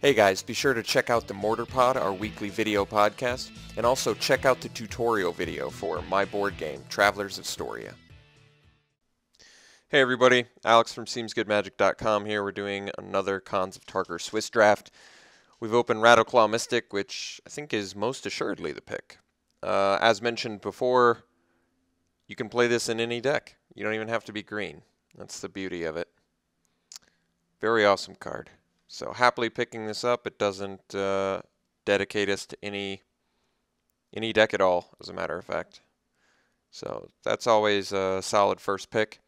Hey guys, be sure to check out the Mortar Pod, our weekly video podcast, and also check out the tutorial video for my board game, Travelers of Storia. Hey everybody, Alex from SeemsGoodMagic.com here. We're doing another Khans of Tarkir Swiss draft. We've opened Rattleclaw Mystic, which I think is most assuredly the pick. As mentioned before, you can play this in any deck. You don't even have to be green. That's the beauty of it. Very awesome card. So happily picking this up. It doesn't dedicate us to any deck at all, as a matter of fact. So that's always a solid first pick.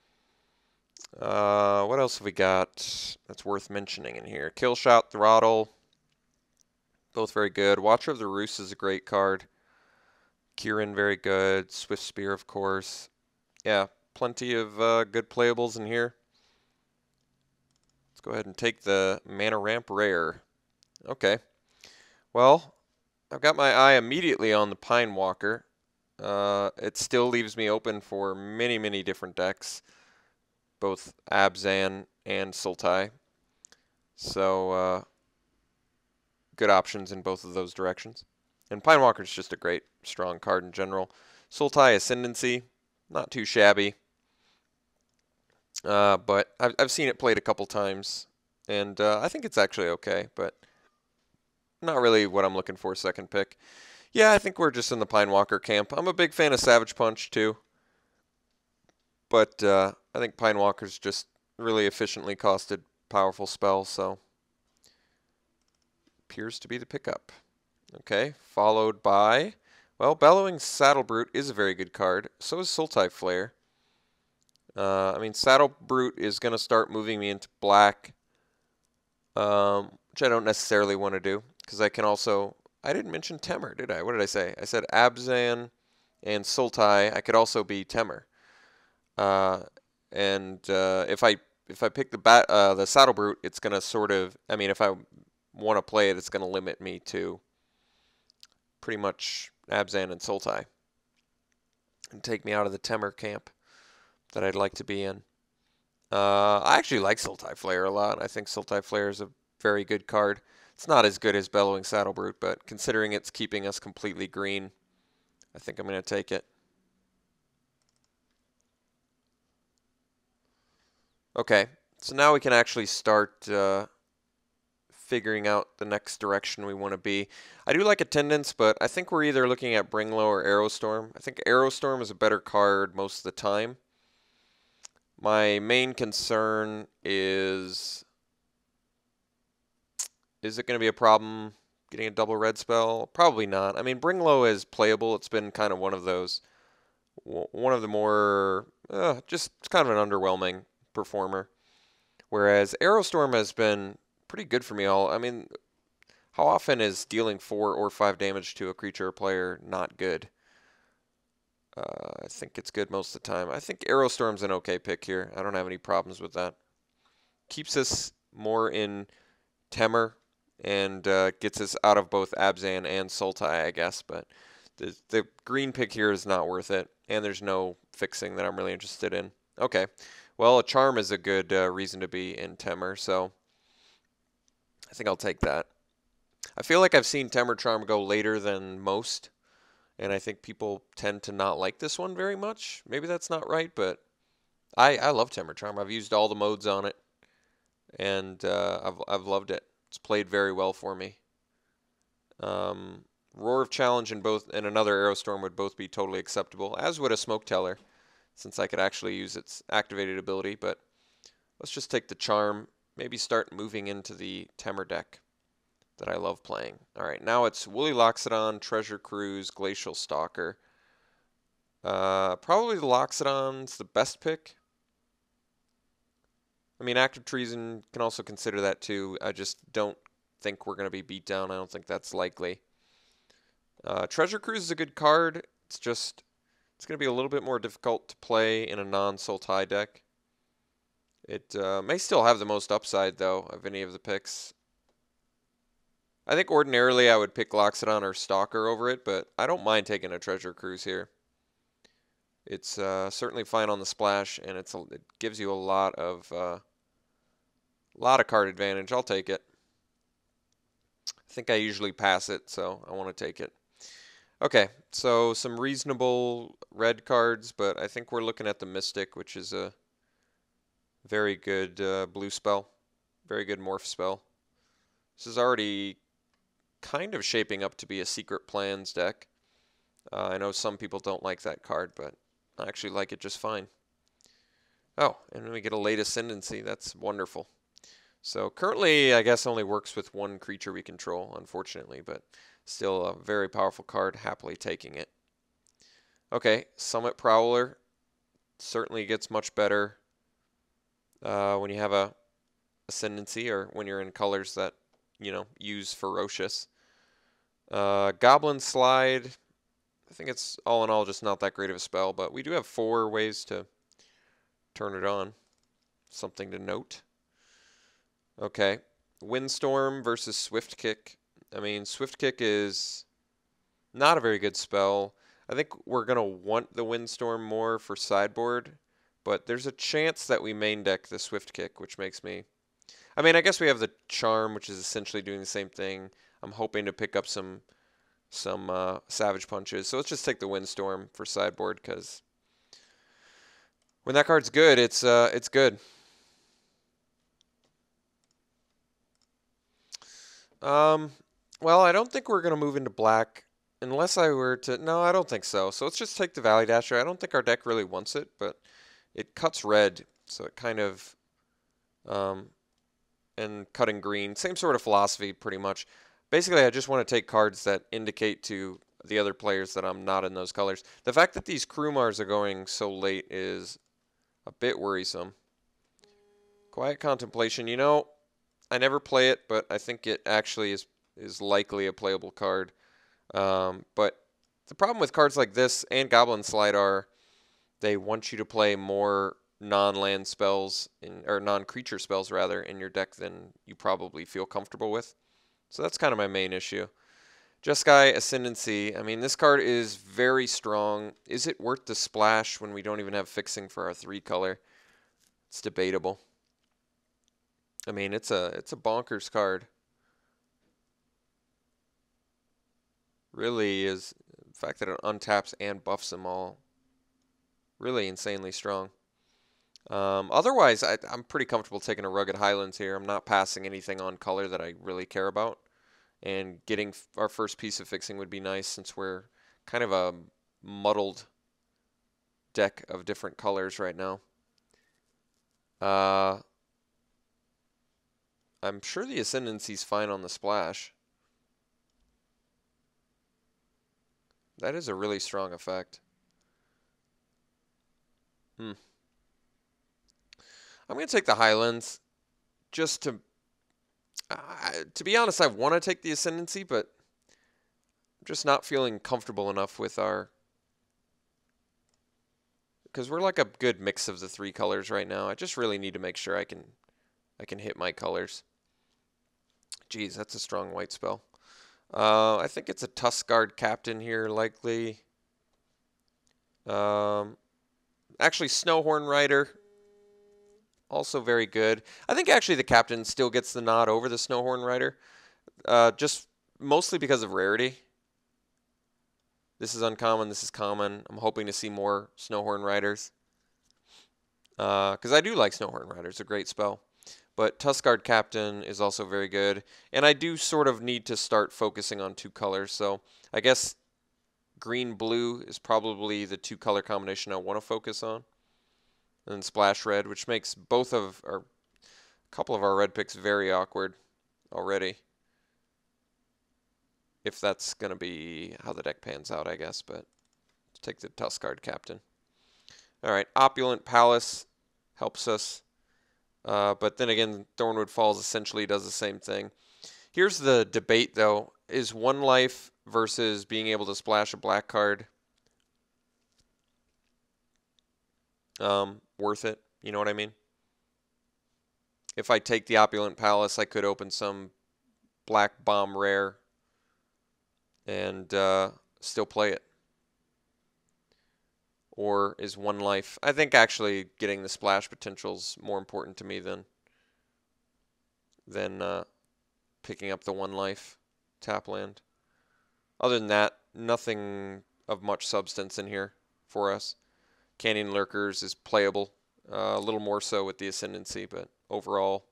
What else have we got that's worth mentioning in here? Killshot, Throttle, both very good. Watcher of the Roost is a great card. Kieran, very good. Swift Spear, of course. Yeah, plenty of good playables in here. Let's go ahead and take the Mana Ramp Rare. Okay. Well, I've got my eye immediately on the Pine Walker. It still leaves me open for many different decks, both Abzan and Sultai. So, good options in both of those directions. And Pine Walker is just a great, strong card in general. Sultai Ascendancy, not too shabby. But I've seen it played a couple times, and I think it's actually okay, but not really what I'm looking for second pick. Yeah, I think we're just in the Pine Walker camp. I'm a big fan of Savage Punch, too. But I think Pine Walker's just really efficiently costed powerful spell, so appears to be the pickup. Okay, followed by, well, Bellowing Saddle Brute is a very good card. So is Sultai Flare. I mean, Saddle Brute is going to start moving me into black, which I don't necessarily want to do, because I can also, I didn't mention Temur, did I? What did I say? I said Abzan and Sultai. I could also be Temur. If I pick the Saddle Brute, it's going to sort of, I mean, if I want to play it, it's going to limit me to pretty much Abzan and Sultai and take me out of the Temur camp that I'd like to be in. I actually like Sultai Flare a lot. I think Sultai Flare is a very good card. It's not as good as Bellowing Saddle Brute, but considering it's keeping us completely green, I think I'm going to take it. Okay, so now we can actually start figuring out the next direction we want to be. I do like Attendance, but I think we're either looking at Bringlow or Aerostorm. I think Aerostorm is a better card most of the time. My main concern is it going to be a problem getting a double red spell? Probably not. I mean, Bringlow is playable. It's been kind of one of those, one of the more, just kind of an underwhelming performer. Whereas Aerostorm has been pretty good for me all. I mean, how often is dealing 4 or 5 damage to a creature or player not good? I think it's good most of the time. I think Aerostorm's an okay pick here. I don't have any problems with that. Keeps us more in Temur and gets us out of both Abzan and Sultai, I guess. But the green pick here is not worth it, and there's no fixing that I'm really interested in. Okay. Well, a Charm is a good reason to be in Temur, so I think I'll take that. I feel like I've seen Temur Charm go later than most. And I think people tend to not like this one very much. Maybe that's not right, but I love Temur Charm. I've used all the modes on it, and I've loved it. It's played very well for me. Roar of Challenge and another Aerostorm would both be totally acceptable, as would a Smoke Teller, since I could actually use its activated ability. But let's just take the Charm, maybe start moving into the Temur deck that I love playing. All right, now it's Woolly Loxodon, Treasure Cruise, Glacial Stalker. Probably the Loxodon's the best pick. I mean, Active Treason can also consider that too. I just don't think we're going to be beat down. I don't think that's likely. Treasure Cruise is a good card. It's going to be a little bit more difficult to play in a non-Sultai deck. It may still have the most upside, though, of any of the picks. I think ordinarily I would pick Loxodon or Stalker over it, but I don't mind taking a Treasure Cruise here. It's certainly fine on the splash, and it gives you a lot of card advantage. I'll take it. I think I usually pass it, so I want to take it. Okay, so some reasonable red cards, but I think we're looking at the Mystic, which is a very good blue spell. Very good morph spell. This is already kind of shaping up to be a Secret Plans deck. I know some people don't like that card, but I actually like it just fine. Oh, and we get a late Ascendancy. That's wonderful. So currently, I guess only works with one creature we control, unfortunately, but still a very powerful card, happily taking it. Okay, Summit Prowler certainly gets much better when you have a Ascendancy or when you're in colors that, you know, use Ferocious. Goblin Slide, I think it's all in all just not that great of a spell, but we do have 4 ways to turn it on. Something to note. Okay, Windstorm versus Swift Kick. I mean, Swift Kick is not a very good spell. I think we're going to want the Windstorm more for sideboard, but there's a chance that we main deck the Swift Kick, which makes me... I mean, I guess we have the Charm, which is essentially doing the same thing. I'm hoping to pick up some Savage Punches. So let's just take the Windstorm for sideboard, because when that card's good, it's good. Well, I don't think we're going to move into black unless I were to... No, I don't think so. So let's just take the Valley Dasher. I don't think our deck really wants it, but it cuts red, so it kind of... and cutting green. Same sort of philosophy, pretty much. Basically, I just want to take cards that indicate to the other players that I'm not in those colors. The fact that these Krumars are going so late is a bit worrisome. Quiet Contemplation. You know, I never play it, but I think it actually is likely a playable card. But the problem with cards like this and Goblin Slide are they want you to play more non-land spells, or non-creature spells, rather, in your deck than you probably feel comfortable with. So that's kind of my main issue. Jeskai Ascendancy. I mean, this card is very strong. Is it worth the splash when we don't even have fixing for our 3-color? It's debatable. I mean, it's a bonkers card. Really is. The fact that it untaps and buffs them all. Really insanely strong. Otherwise, I'm pretty comfortable taking a Rugged Highlands here. I'm not passing anything on color that I really care about. And getting our first piece of fixing would be nice since we're kind of a muddled deck of different colors right now. I'm sure the Ascendancy's fine on the splash. That is a really strong effect. I'm going to take the Highlands just to be honest, I want to take the Ascendancy, but I'm just not feeling comfortable enough with our... Because we're like a good mix of the 3 colors right now. I just really need to make sure I can hit my colors. Geez, that's a strong white spell. I think it's a Tuskguard Captain here, likely. Actually, Snowhorn Rider. Also very good. I think actually the Captain still gets the nod over the Snowhorn Rider. Just mostly because of rarity. This is uncommon, this is common. I'm hoping to see more Snowhorn Riders. Because I do like Snowhorn Rider. It's a great spell. But Tuskguard Captain is also very good. And I do sort of need to start focusing on 2 colors. So I guess green-blue is probably the 2-color combination I want to focus on. And then Splash Red, which makes both of our... a couple of our red picks very awkward already. If that's going to be how the deck pans out, I guess. But let's take the Tuskguard Captain. All right, Opulent Palace helps us. But then again, Thornwood Falls essentially does the same thing. Here's the debate, though. Is 1 life versus being able to splash a black card worth it? You know what I mean? If I take the Opulent Palace, I could open some black bomb rare and still play it. Or is 1 life? I think actually getting the splash potential is more important to me than picking up the 1 life. tap land. Other than that, nothing of much substance in here for us. Canyon Lurkers is playable. A little more so with the Ascendancy, but overall,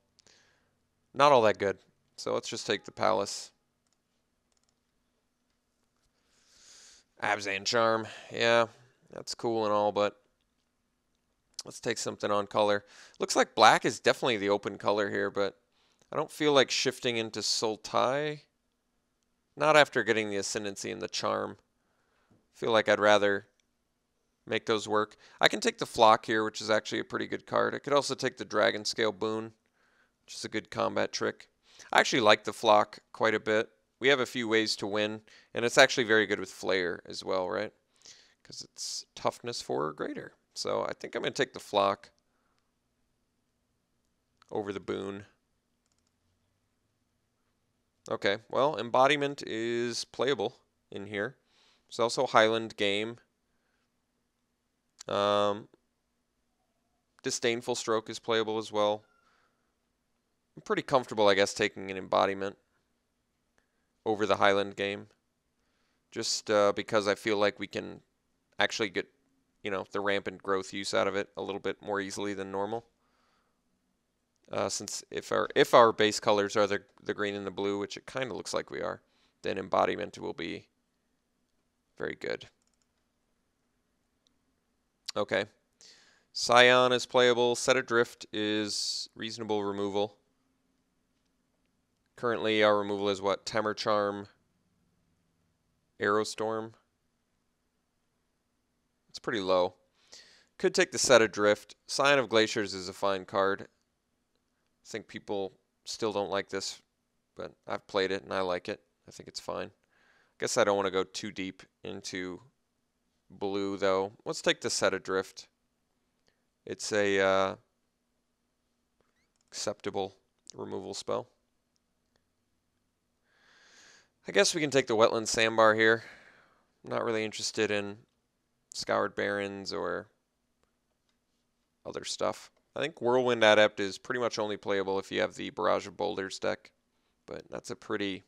not all that good. So let's just take the Palace. Abzan Charm. Yeah, that's cool and all, but let's take something on color. Looks like black is definitely the open color here, but I don't feel like shifting into Sultai. Not after getting the Ascendancy and the Charm. Feel like I'd rather make those work. I can take the Flock here, which is actually a pretty good card. I could also take the Dragon Scale Boon, which is a good combat trick. I actually like the Flock quite a bit. We have a few ways to win, and it's actually very good with Flair as well, right? Because it's toughness 4 or greater. So I think I'm going to take the Flock over the Boon. Okay, well, Embodiment is playable in here. There's also Highland Game. Disdainful Stroke is playable as well. I'm pretty comfortable, I guess, taking an Embodiment over the Highland Game. Just because I feel like we can actually get, you know, the rampant growth use out of it a little bit more easily than normal. Since if our base colors are the green and the blue, which it kind of looks like we are, then Embodiment will be very good. Okay. Scion is playable. Set Adrift is reasonable removal. Currently, our removal is what? Temur Charm, Aerostorm. It's pretty low. Could take the Set Adrift. Scion of Glaciers is a fine card. I think people still don't like this, but I've played it and I like it. I think it's fine. I guess I don't want to go too deep into blue, though. Let's take the Set Adrift. It's a acceptable removal spell. I guess we can take the Wetland Sandbar here. I'm not really interested in Scoured Barrens or other stuff. I think Whirlwind Adept is pretty much only playable if you have the Barrage of Boulders deck, but that's a pretty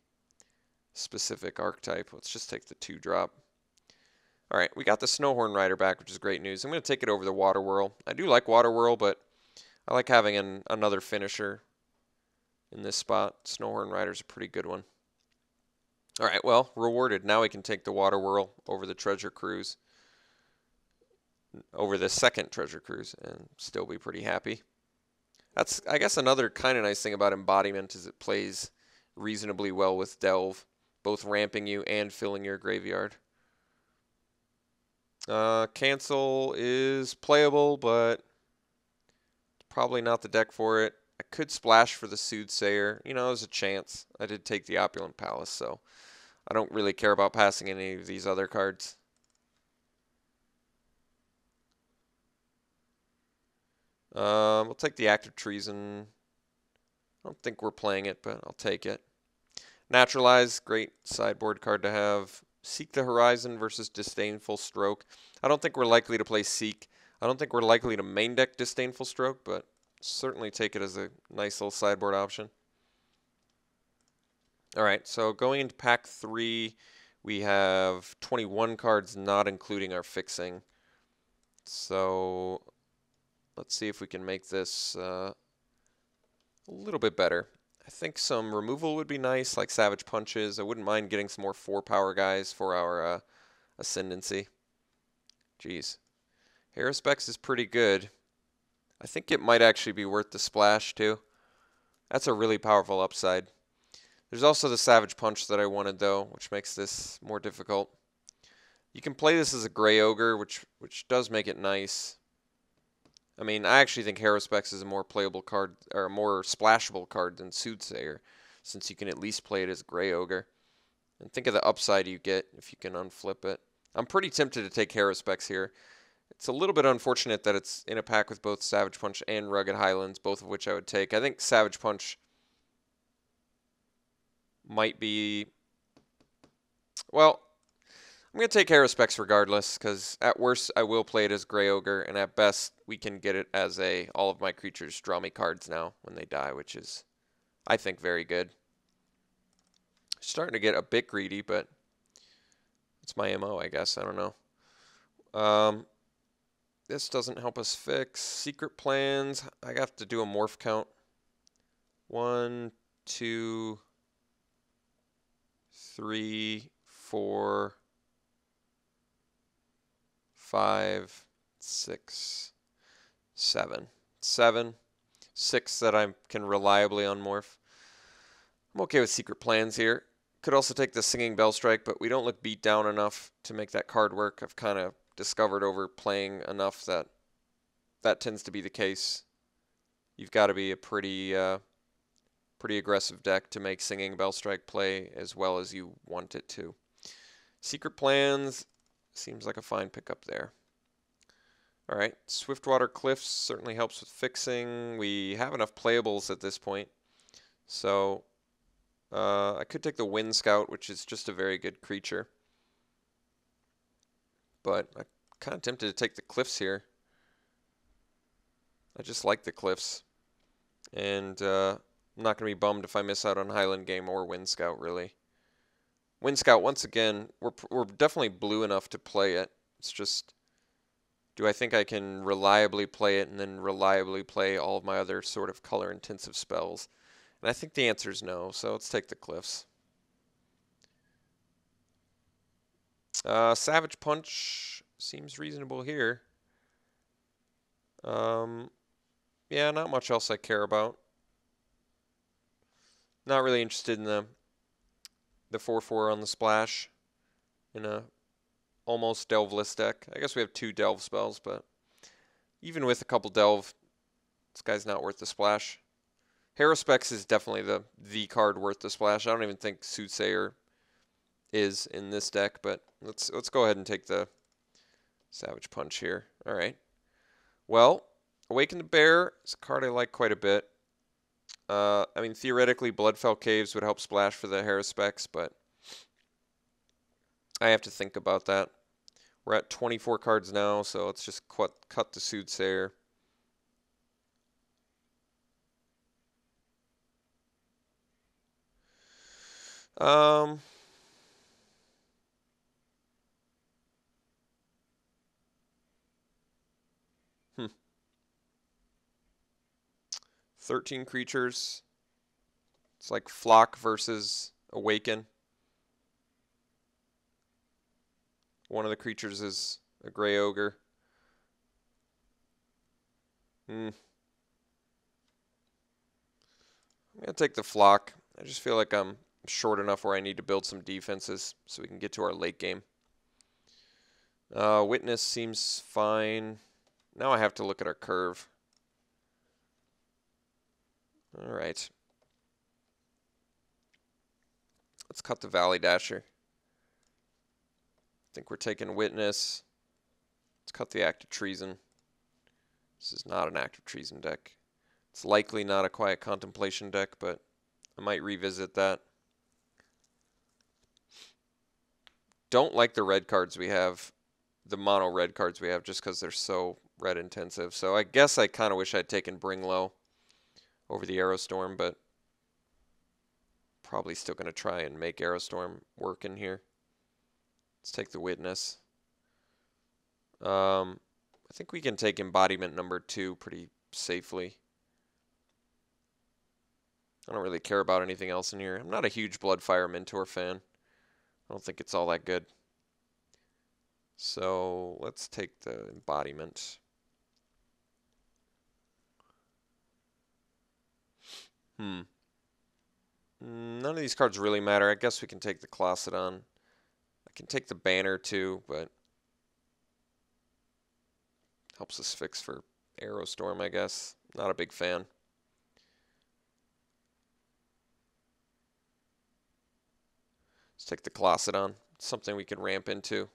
specific archetype. Let's just take the 2-drop. All right, we got the Snowhorn Rider back, which is great news. I'm going to take it over the Water Whirl. I do like Water Whirl, but I like having another finisher in this spot. Snowhorn Rider's a pretty good one. All right, well, rewarded. Now we can take the Water Whirl over the Treasure Cruise, over the second Treasure Cruise, and still be pretty happy. That's, I guess, another kind of nice thing about Embodiment is it plays reasonably well with Delve, both ramping you and filling your graveyard. Cancel is playable, but probably not the deck for it. I could splash for the Soothsayer. You know, there's a chance. I did take the Opulent Palace, so I don't really care about passing any of these other cards. We'll take the Act of Treason. I don't think we're playing it, but I'll take it. Naturalize, great sideboard card to have. Seek the Horizon versus Disdainful Stroke. I don't think we're likely to play Seek. I don't think we're likely to main deck Disdainful Stroke, but certainly take it as a nice little sideboard option. All right, so going into pack 3, we have 21 cards, not including our fixing. So let's see if we can make this a little bit better. I think some removal would be nice, like Savage Punches. I wouldn't mind getting some more 4-power guys for our Ascendancy. Jeez. Haruspex is pretty good. I think it might actually be worth the splash, too. That's a really powerful upside. There's also the Savage Punch that I wanted, though, which makes this more difficult. You can play this as a Grey Ogre, which does make it nice. I mean, I actually think Haruspex is a more playable card, or a more splashable card than Soothsayer, since you can at least play it as Grey Ogre. And think of the upside you get if you can unflip it. I'm pretty tempted to take Haruspex here. It's a little bit unfortunate that it's in a pack with both Savage Punch and Rugged Highlands, both of which I would take. I think Savage Punch might be... Well, I'm going to take Haruspex regardless, because at worst I will play it as Grey Ogre, and at best we can get it as a all of my creatures draw me cards now when they die, which is, I think, very good. starting to get a bit greedy, but it's my MO, I guess. I don't know. This doesn't help us fix. Secret plans. I have to do a morph count. 1, 2, 3, 4, 5, 6, 7. 7. 6 that I can reliably unmorph. I'm okay with secret plans here. Could also take the Singing Bell Strike, but we don't look beat down enough to make that card work. I've kind of discovered over playing enough that that tends to be the case. You've got to be a pretty aggressive deck to make Singing Bell Strike play as well as you want it to. Secret plans seems like a fine pickup there. All right, Swiftwater Cliffs certainly helps with fixing. We have enough playables at this point, so I could take the Wind Scout, which is just a very good creature, but I'm kind of tempted to take the Cliffs here. I just like the Cliffs, and I'm not going to be bummed if I miss out on Highland Game or Wind Scout, really. Wind Scout, once again, we're definitely blue enough to play it. It's just, do I think I can reliably play it and then reliably play all of my other sort of color-intensive spells? And I think the answer is no, so let's take the Cliffs. Savage Punch seems reasonable here. Yeah, not much else I care about. Not really interested in the 4/4 on the splash in a almost delveless deck. I guess we have 2 delve spells, but even with a couple delve, this guy's not worth the splash. Haruspex is definitely the card worth the splash. I don't even think Soothsayer is in this deck, but let's go ahead and take the Savage Punch here. All right. Well, Awaken the Bear is a card I like quite a bit. I mean, theoretically, Bloodfell Caves would help splash for the Haruspex, but I have to think about that. We're at 24 cards now, so let's just cut the Soothsayer. Um, 13 creatures. It's like Flock versus Awaken. One of the creatures is a Gray Ogre. I'm going to take the Flock. I just feel like I'm short enough where I need to build some defenses so we can get to our late game. Witness seems fine. Now I have to look at our curve. All right. Let's cut the Valley Dasher. I think we're taking Witness. Let's cut the Act of Treason. This is not an Act of Treason deck. It's likely not a Quiet Contemplation deck, but I might revisit that. Don't like the red cards we have, the mono red cards we have, just because they're so red intensive. So I guess I kind of wish I'd taken Bring Low over the Aerostorm, but probably still going to try and make Aerostorm work in here. Let's take the Witness. I think we can take Embodiment number 2 pretty safely. I don't really care about anything else in here. I'm not a huge Bloodfire Mentor fan. I don't think it's all that good. So let's take the Embodiment. None of these cards really matter. I guess we can take the Clocidon. I can take the Banner too, but helps us fix for Aerostorm, I guess. Not a big fan. Let's take the Clocidon. Something we can ramp into.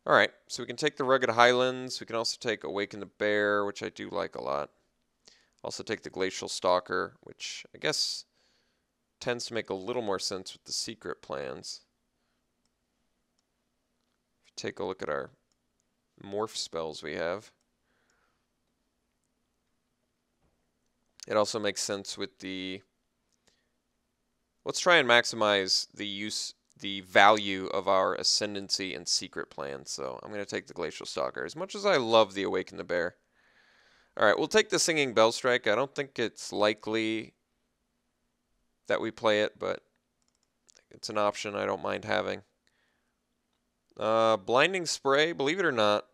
All right, so we can take the Rugged Highlands. We can also take Awaken the Bear, which I do like a lot. Also take the Glacial Stalker, which I guess tends to make a little more sense with the secret plans. If you take a look at our morph spells we have, it also makes sense with the Let's try and maximize the value of our Ascendancy and Secret plans. So I'm going to take the Glacial Stalker, as much as I love the Awaken the Bear. All right, we'll take the Singing Bell Strike. I don't think it's likely that we play it, but it's an option I don't mind having. Blinding Spray, believe it or not,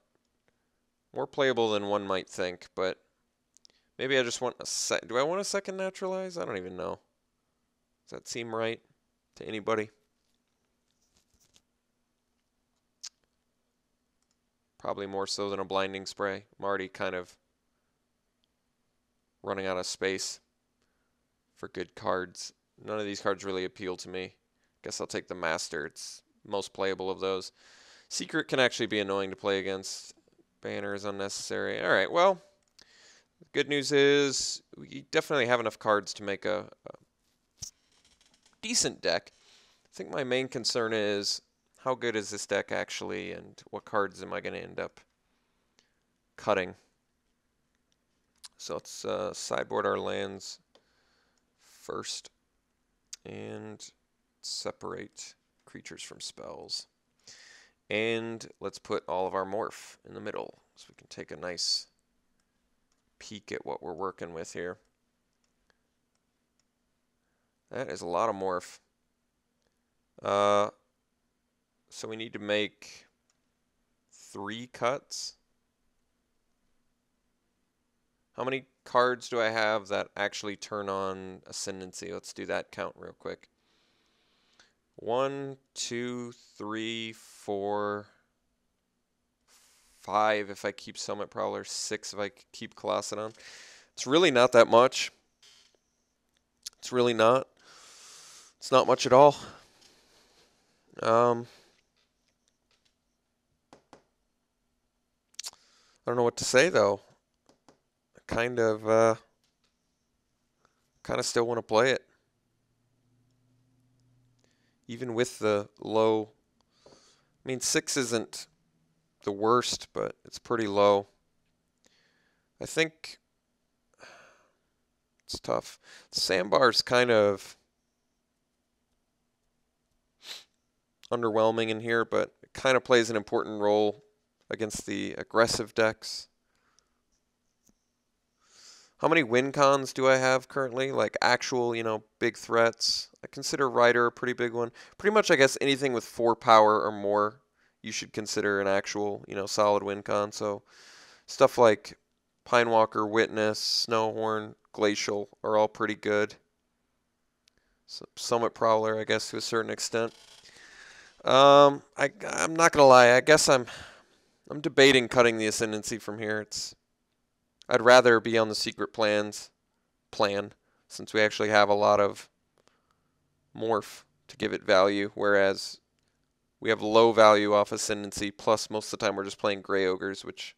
more playable than one might think, but maybe I just want a do I want a second Naturalize? I don't even know. Does that seem right to anybody? Probably more so than a Blinding Spray. I'm already kind of running out of space for good cards. None of these cards really appeal to me. Guess I'll take the Master. It's most playable of those. Secret can actually be annoying to play against. Banner is unnecessary. All right, well, the good news is we definitely have enough cards to make a decent deck. I think my main concern is how good is this deck actually, and what cards am I going to end up cutting. So let's sideboard our lands first and separate creatures from spells. And let's put all of our morph in the middle so we can take a nice peek at what we're working with here. That is a lot of morph. So we need to make 3 cuts. How many cards do I have that actually turn on Ascendancy? Let's do that count real quick. 1, 2, 3, 4, 5 if I keep Summit Prowler, 6 if I keep Colossadon. It's really not that much. It's really not. It's not much at all. I don't know what to say though. I kind of still want to play it. Even with the low, I mean 6 isn't the worst, but it's pretty low. I think it's tough. Sandbar's kind of underwhelming in here, but it kind of plays an important role against the aggressive decks. How many win cons do I have currently? Like actual, big threats. I consider Rider a pretty big one. Pretty much, I guess, anything with 4 power or more, you should consider an actual, solid win con. So stuff like Pinewalker, Witness, Snowhorn, Glacial are all pretty good. So Summit Prowler, I guess, to a certain extent. I'm not gonna lie. I guess I'm debating cutting the Ascendancy from here. I'd rather be on the Secret plan, since we actually have a lot of morph to give it value, whereas we have low value off Ascendancy, plus most of the time we're just playing Grey Ogres, which,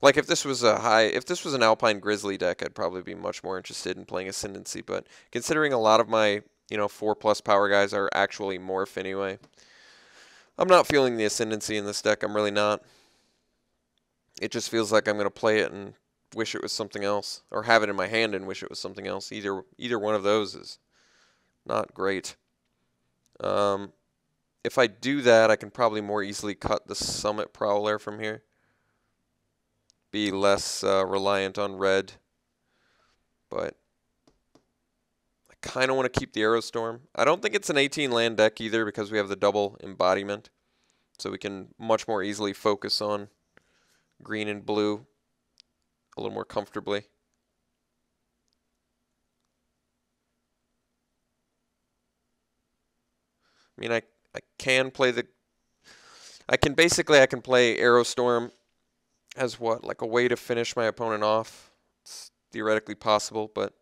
like if this was an Alpine Grizzly deck, I'd probably be much more interested in playing Ascendancy, but considering a lot of my, 4+ power guys are actually morph anyway, I'm not feeling the Ascendancy in this deck. I'm really not. It just feels like I'm going to play it and wish it was something else, or have it in my hand and wish it was something else. Either one of those is not great. If I do that, I can probably more easily cut the Summit Prowler from here. Be less reliant on red. But I kind of want to keep the Aerostorm. I don't think it's an 18 land deck either because we have the double embodiment. So we can much more easily focus on green and blue a little more comfortably. I mean, I can play I can play Aerostorm as what, like a way to finish my opponent off. It's theoretically possible, but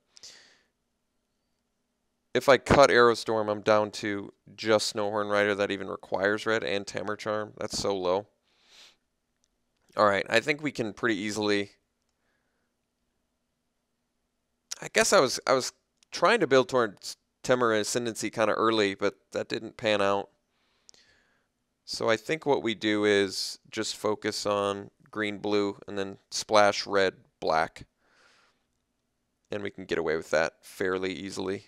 if I cut Aerostorm, I'm down to just Snowhorn Rider that even requires red and Tamer Charm. That's so low. All right, I think we can pretty easily. I guess I was trying to build towards Tamer Ascendancy kind of early, but that didn't pan out. So I think what we do is just focus on green, blue, and then splash red, black. And we can get away with that fairly easily.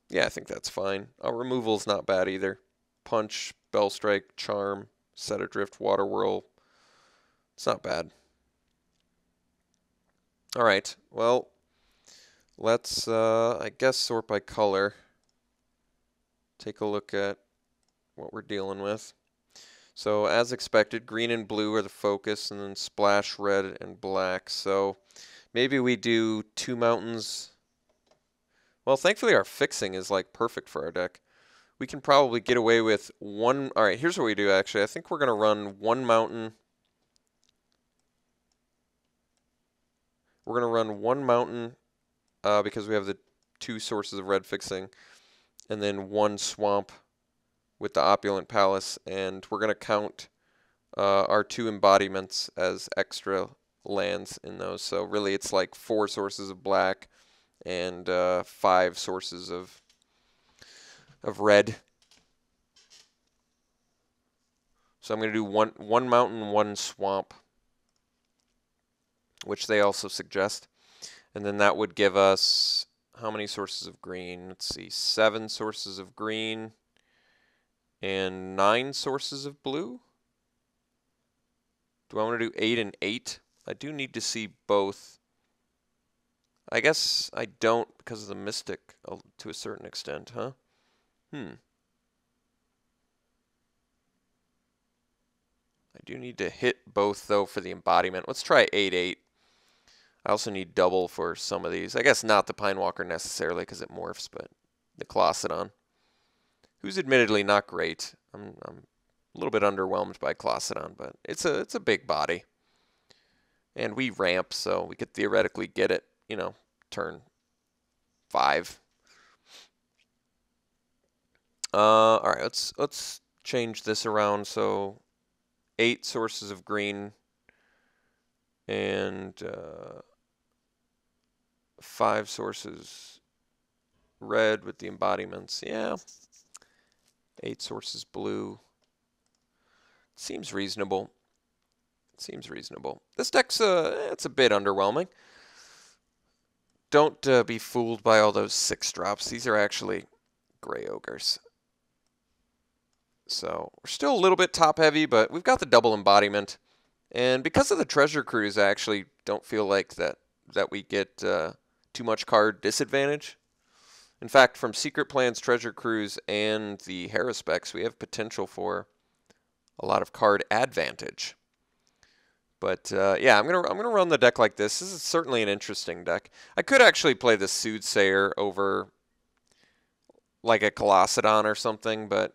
Yeah, I think that's fine. Removal's not bad either. Punch, Bell Strike, Charm, Set Adrift, Water Whirl. It's not bad. All right, well, let's, I guess, sort by color. Take a look at what we're dealing with. So, as expected, green and blue are the focus, and then splash red and black. So, maybe we do 2 mountains. Well, thankfully our fixing is like perfect for our deck. We can probably get away with 1. All right, here's what we do actually. I think we're going to run 1 mountain. We're going to run 1 mountain because we have the 2 sources of red fixing, and then 1 swamp with the Opulent Palace, and we're going to count our 2 embodiments as extra lands in those. So really it's like 4 sources of black and 5 sources of red. So I'm going to do one mountain, 1 swamp, which they also suggest. And then that would give us how many sources of green? Let's see, 7 sources of green and 9 sources of blue. Do I want to do 8 and 8? I do need to see both. I guess I don't because of the Mystic to a certain extent, huh? I do need to hit both, though, for the embodiment. Let's try 8-8. I also need double for some of these. I guess not the Pinewalker necessarily because it morphs, but the Clocidon, who's admittedly not great. I'm a little bit underwhelmed by Clocidon, but it's a big body. And we ramp, so we could theoretically get it, you know, turn 5. All right, let's change this around. So 8 sources of green and 5 sources red with the embodiments. Yeah, 8 sources blue. Seems reasonable. Seems reasonable. This deck's it's a bit underwhelming. Don't be fooled by all those 6 drops. These are actually gray ogres. So we're still a little bit top heavy, but we've got the double embodiment. And because of the treasure cruise, I actually don't feel like that we get too much card disadvantage. In fact, from Secret Plan's treasure cruise and the Haruspecs, we have potential for a lot of card advantage. But yeah, I'm gonna run the deck like this. This is certainly an interesting deck. I could actually play the Soothsayer over like a Colossodon or something, but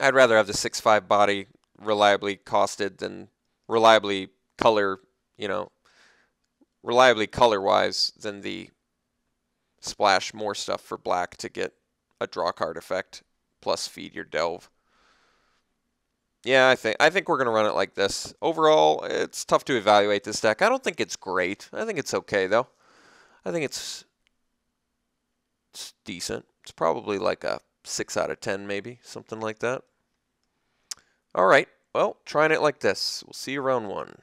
I'd rather have the 6/5 body reliably costed than reliably color, reliably color-wise than the splash more stuff for black to get a draw card effect plus feed your delve. Yeah, I think we're going to run it like this. Overall, it's tough to evaluate this deck. I don't think it's great. I think it's okay, though. I think it's decent. It's probably like a 6 out of 10, maybe, something like that. All right, well, trying it like this. We'll see you round 1.